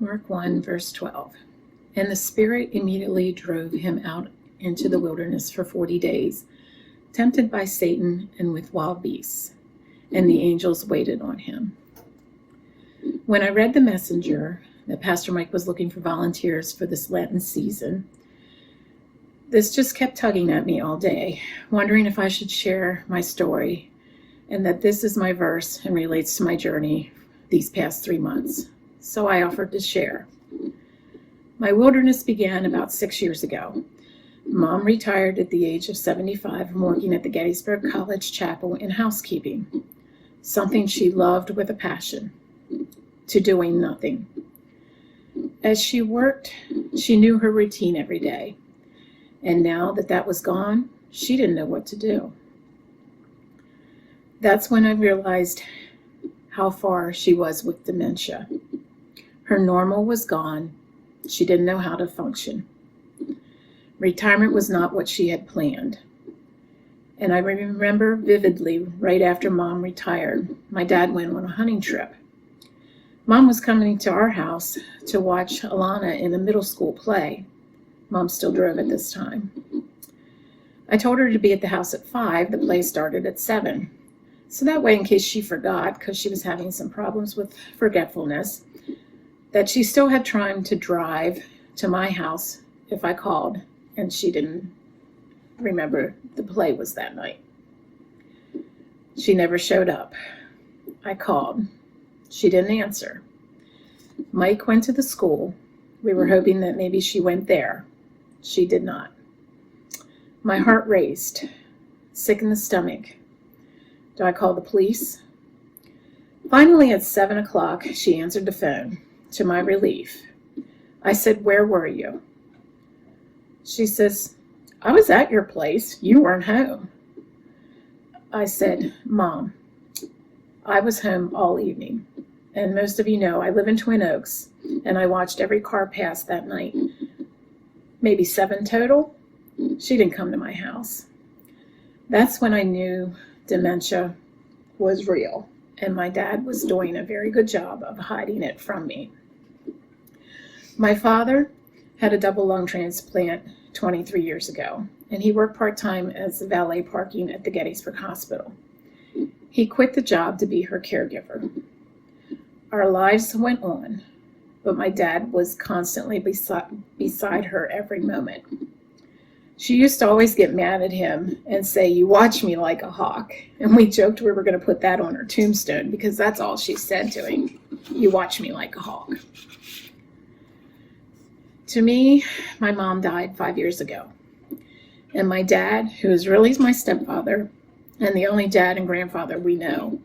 Mark 1, verse 12. And the Spirit immediately drove him out into the wilderness for 40 days, tempted by Satan and with wild beasts, and the angels waited on him. When I read the messenger that Pastor Mike was looking for volunteers for this Lenten season, this just kept tugging at me all day, wondering if I should share my story, and that this is my verse and relates to my journey these past 3 months. So I offered to share. My wilderness began about 6 years ago. Mom retired at the age of 75 from working at the Gettysburg College Chapel in housekeeping, something she loved with a passion, to doing nothing. As she worked, she knew her routine every day, and now that that was gone, she didn't know what to do. That's when I realized how far she was with dementia. Her normal was gone. She didn't know how to function. Retirement was not what she had planned. And I remember vividly, right after Mom retired, my dad went on a hunting trip. Mom was coming to our house to watch Alana in a middle school play. Mom still drove at this time. I told her to be at the house at 5. The play started at 7. So that way, in case she forgot, because she was having some problems with forgetfulness, that she still had time to drive to my house if I called, and she didn't remember the play was that night. She never showed up. I called. She didn't answer. Mike went to the school. We were hoping that maybe she went there. She did not. My heart raced, sick in the stomach. Do I call the police? Finally, at 7 o'clock, she answered the phone. To my relief, I said, "Where were you?" She says, "I was at your place. You weren't home." I said, "Mom, I was home all evening. And most of you know I live in Twin Oaks, and I watched every car pass that night. Maybe 7 total. She didn't come to my house." That's when I knew dementia was real, and my dad was doing a very good job of hiding it from me. My father had a double lung transplant 23 years ago, and he worked part-time as valet parking at the Gettysburg Hospital. He quit the job to be her caregiver. Our lives went on, but my dad was constantly beside her every moment. She used to always get mad at him and say, "You watch me like a hawk." And we joked we were going to put that on her tombstone because that's all she said to him. "You watch me like a hawk." To me, my mom died 5 years ago. And my dad, who is really my stepfather and the only dad and grandfather we know,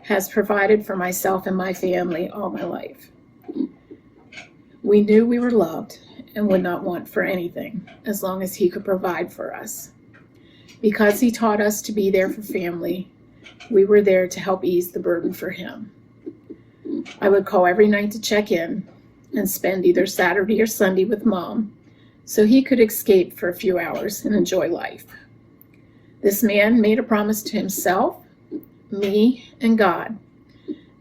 has provided for myself and my family all my life. We knew we were loved and would not want for anything as long as he could provide for us. Because he taught us to be there for family, we were there to help ease the burden for him. I would call every night to check in and spend either Saturday or Sunday with Mom so he could escape for a few hours and enjoy life. This man made a promise to himself, me, and God.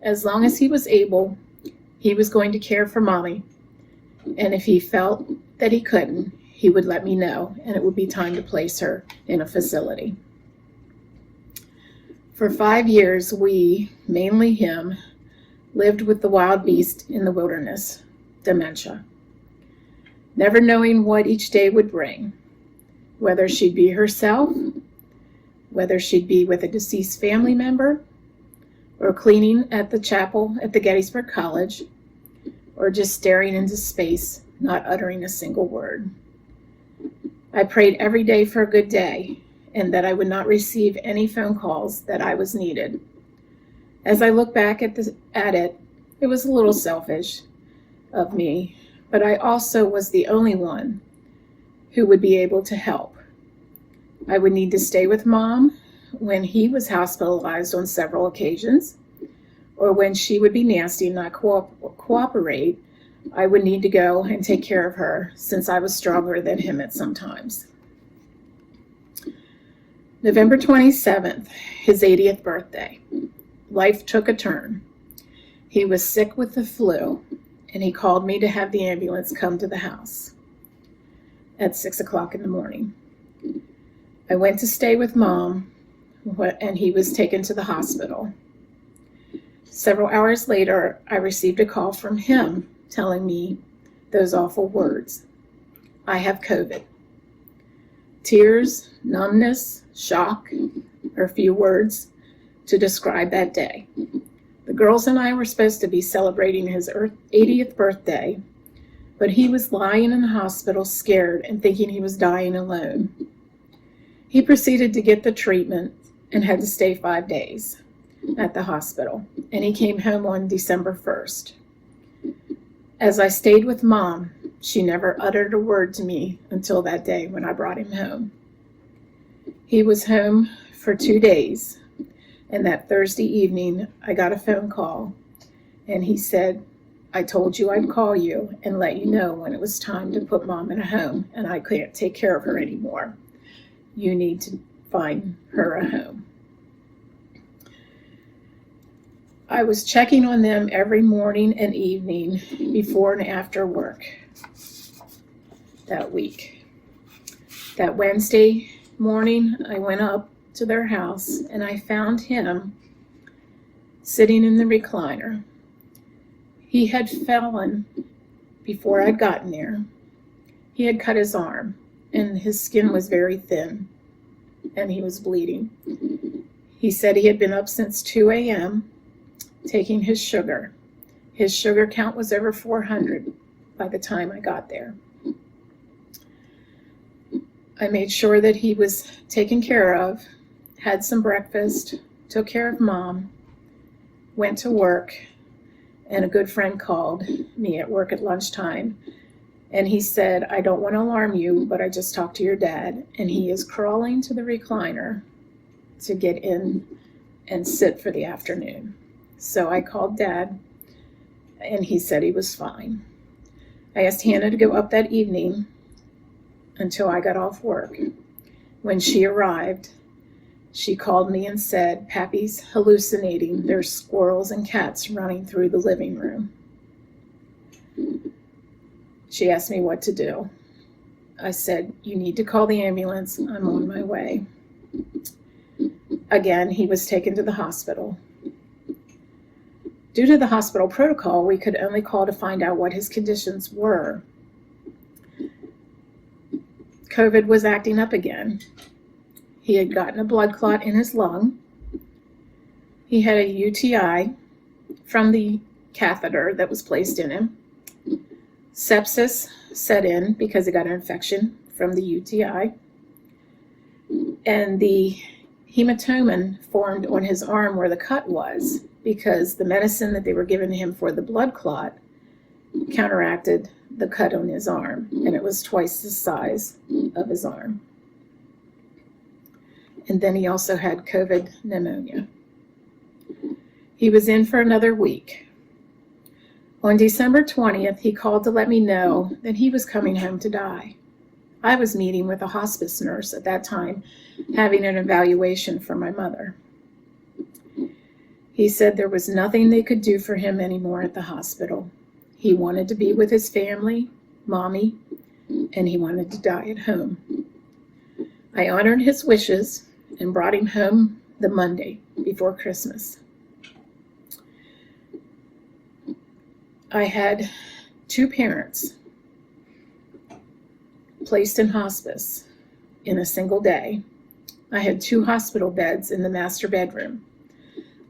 As long as he was able, he was going to care for Mommy. And if he felt that he couldn't, he would let me know, and it would be time to place her in a facility. For 5 years, we, mainly him, lived with the wild beast in the wilderness, dementia, never knowing what each day would bring, whether she'd be herself, whether she'd be with a deceased family member, or cleaning at the chapel at the Gettysburg College, or just staring into space, not uttering a single word. I prayed every day for a good day, and that I would not receive any phone calls that I was needed. As I look back at it, it was a little selfish of me, but I also was the only one who would be able to help. I would need to stay with Mom when he was hospitalized on several occasions, or when she would be nasty and not cooperate, I would need to go and take care of her since I was stronger than him at some times. November 27th, his 80th birthday. Life took a turn. He was sick with the flu. and he called me to have the ambulance come to the house at 6 o'clock in the morning. I went to stay with Mom, and he was taken to the hospital. Several hours later, I received a call from him telling me those awful words: I have COVID. Tears, numbness, shock are few words to describe that day. The girls and I were supposed to be celebrating his 80th birthday, but he was lying in the hospital scared and thinking he was dying alone. He proceeded to get the treatment and had to stay 5 days at the hospital, and he came home on December 1st. As I stayed with Mom, she never uttered a word to me until that day when I brought him home. He was home for 2 days, and that Thursday evening I got a phone call, and he said, I told you I'd call you and let you know when it was time to put Mom in a home, and I can't take care of her anymore. You need to find her a home. I was checking on them every morning and evening before and after work that week. That Wednesday morning, I went up to their house and I found him sitting in the recliner. He had fallen before I'd gotten there. He had cut his arm and his skin was very thin and he was bleeding. He said he had been up since 2 a.m. taking his sugar. His sugar count was over 400 by the time I got there. I made sure that he was taken care of, had some breakfast, took care of Mom, went to work, and a good friend called me at work at lunchtime. And he said, I don't want to alarm you, but I just talked to your dad, and he is crawling to the recliner to get in and sit for the afternoon. So I called Dad, and he said he was fine. I asked Hannah to go up that evening until I got off work. When she arrived, she called me and said, Pappy's hallucinating. There's squirrels and cats running through the living room. She asked me what to do. I said, you need to call the ambulance. I'm on my way. Again, he was taken to the hospital. Due to the hospital protocol, we could only call to find out what his conditions were. COVID was acting up again. He had gotten a blood clot in his lung. He had a UTI from the catheter that was placed in him. Sepsis set in because he got an infection from the UTI. And the hematoma formed on his arm where the cut was because the medicine that they were giving him for the blood clot counteracted the cut on his arm, and it was twice the size of his arm. And then he also had COVID pneumonia. He was in for another week. On December 20th, he called to let me know that he was coming home to die. I was meeting with a hospice nurse at that time, having an evaluation for my mother. He said there was nothing they could do for him anymore at the hospital. He wanted to be with his family, Mommy, and he wanted to die at home. I honored his wishes and brought him home the Monday before Christmas. I had 2 parents placed in hospice in a single day. I had 2 hospital beds in the master bedroom.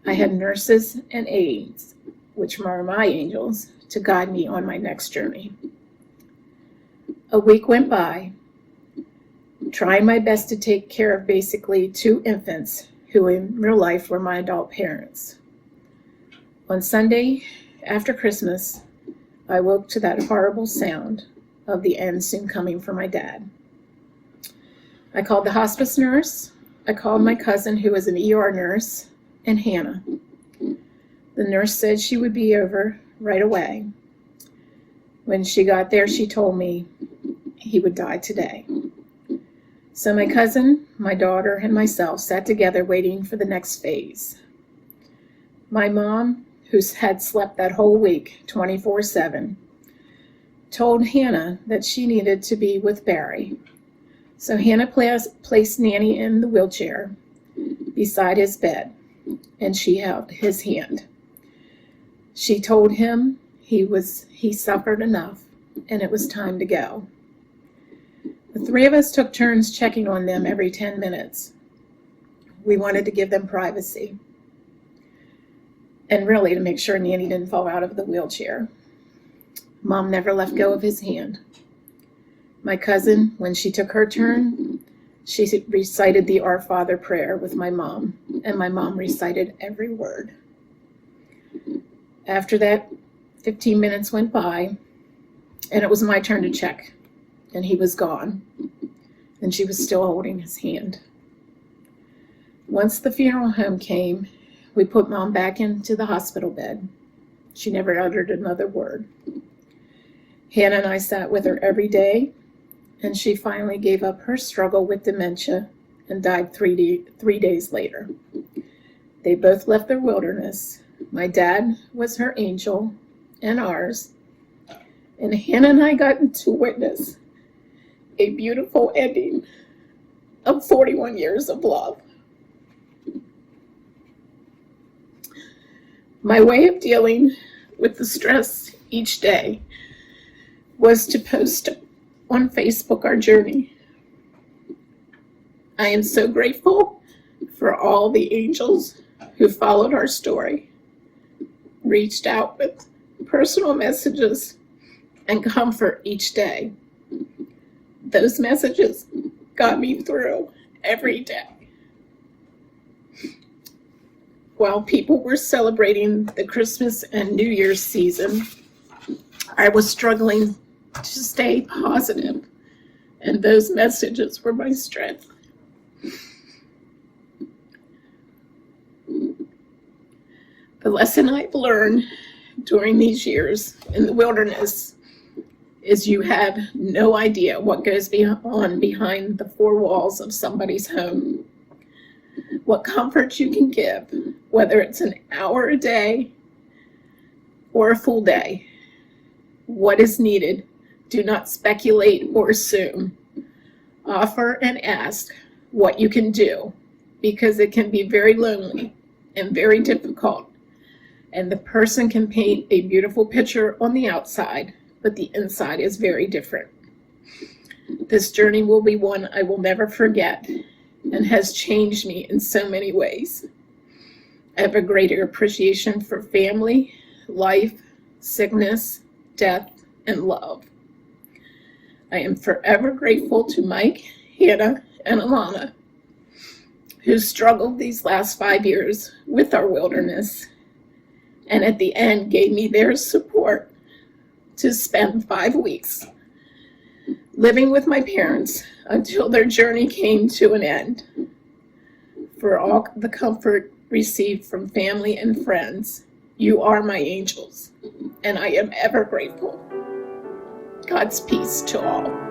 I had nurses and aides, which were my angels, to guide me on my next journey. A week went by, trying my best to take care of basically 2 infants who in real life were my adult parents. On Sunday after Christmas, I woke to that horrible sound of the end soon coming for my dad. I called the hospice nurse. I called my cousin, who was an ER nurse, and Hannah. The nurse said she would be over right away. When she got there, she told me he would die today. So my cousin, my daughter, and myself sat together waiting for the next phase. My mom, who had slept that whole week 24/7, told Hannah that she needed to be with Barry. So Hannah placed Nanny in the wheelchair beside his bed, and she held his hand. She told him he suffered enough, and it was time to go. The three of us took turns checking on them every 10 minutes. We wanted to give them privacy, and really to make sure Nanny didn't fall out of the wheelchair. Mom never let go of his hand. My cousin, when she took her turn, she recited the Our Father prayer with my mom, and my mom recited every word. After that, 15 minutes went by, and it was my turn to check, and he was gone, and she was still holding his hand. Once the funeral home came, we put Mom back into the hospital bed. She never uttered another word. Hannah and I sat with her every day, and she finally gave up her struggle with dementia and died 3 days later. They both left their wilderness. My dad was her angel and ours, and Hannah and I got to witness a beautiful ending of 41 years of love. My way of dealing with the stress each day was to post on Facebook our journey. I am so grateful for all the angels who followed our story, reached out with personal messages and comfort each day. Those messages got me through every day. While people were celebrating the Christmas and New Year's season, I was struggling to stay positive, and those messages were my strength. The lesson I've learned during these years in the wilderness is you have no idea what goes on behind the four walls of somebody's home. What comfort you can give, whether it's an hour a day or a full day. What is needed? Do not speculate or assume. Offer and ask what you can do, because it can be very lonely and very difficult, and the person can paint a beautiful picture on the outside, but the inside is very different. This journey will be one I will never forget and has changed me in so many ways. I have a greater appreciation for family, life, sickness, death, and love. I am forever grateful to Mike, Hannah, and Alana, who struggled these last 5 years with our wilderness, and at the end gave me their support to spend 5 weeks living with my parents until their journey came to an end. For all the comfort received from family and friends, you are my angels, and I am ever grateful. God's peace to all.